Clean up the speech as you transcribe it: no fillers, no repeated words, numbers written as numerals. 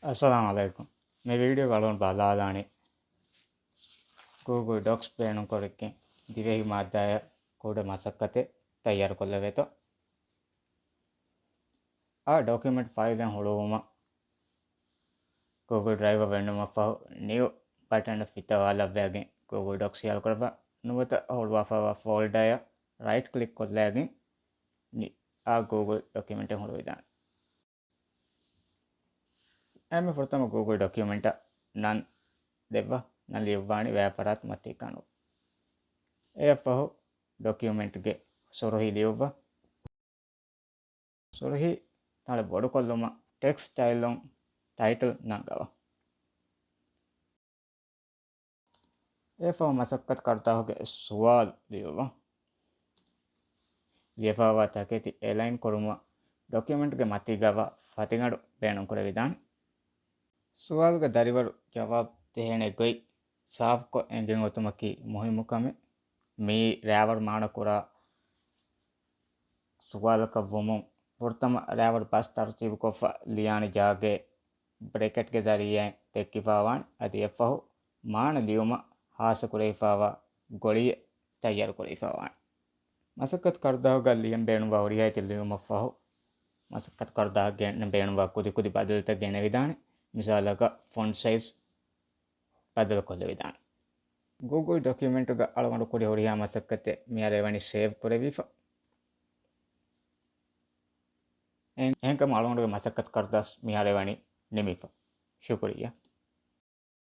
अस्सलामुअलैकुम। मैं वीडियो कालोन बालालाने गूगल डॉक्स पेन कोरके दिवे मादाय ಕೂಡ ಮಸಕ್ಕತೆ ತಯಾರಿಕೊಳ್ಳಬೇಕು. ಆ ಡಾಕ್ಯುಮೆಂಟ್ ಫೈಲ್ ಹುಳುವಮ ಗೂಗಲ್ ಡ್ರೈವ್ ವೆಣ್ಣುಮ ಫಹು ನೀವು ಬಟನ್ ಫಿತವಾಲವ್ಯಾಗೆ ಗೂಗಲ್ ಡಾಕ್ಸ್ ಯಾಲ್ ಕೊರಬ ನುವತ ಹುಳುವ ಫವ ಫೋಲ್ಡಯ ರೈಟ್ ಕ್ಲಿಕ್ ಕೊಲ್ಲಾಗೆ ಆ ಗೂಗಲ್ ಡಾಕ್ಯುಮೆಂಟ್ ಹುಳುವಿದಾನೆ. एम प्रथम गूगल डॉक्यूमेंट नन देव ನಲ್ಲಿ ಇವ್ವಾಣಿ ವ್ಯಾಪಾರಾತ್ ಮತ್ತಿ ಕಾಣು ಎಫಹು ಡಾಕ್ಯುಮೆಂಟ್ ಗೆ ಸೊರಹಿ ಲಿಯುವ ಸೊರಹಿ ತಾಳೆ ಬಡಕೊಲ್ಲುಮ ಟೆಕ್ಸ್ಟ್ ಸ್ಟೈಲ್ ಟೈಟಲ್ ನಂಗವ एफहु मशक्कत करता हो के सवाल लियुव लियफावा तकेति एलाइन करुम डॉक्यूमेंट के मत्ती गवा फतिंगडु बेणु कुरविदान सवाल के दरिवर जवाब देने गई साफ को एंगिंग ओतुमकी मुहिम कमे मी रैवर मानकुरा सवाल का वुमु पुरतम रैवर पास तरतीब को लियानी जागे ब्रैकेट के जरिए तेक्किफावान अदि एफहु मान लियुम हास कुरेफावा गोली तैयार कुरेफावान मशक्कत करदा होगा लियम बेणुवा उड़िया लियुम फहु मशक्कत करदा बेणुवा कुदी कुदी बदलते गेने विधान मिसाल का फ़ॉन्ट साइज बदल को विधान गूगल डॉक्यूमेंट का अलगड़ कुड़ी होड़िया मशक्कते मियारेवानी सेव करे भी एंकम अलगड़ मशक्कत करदा मियारेवानी निमिफ शुक्रिया।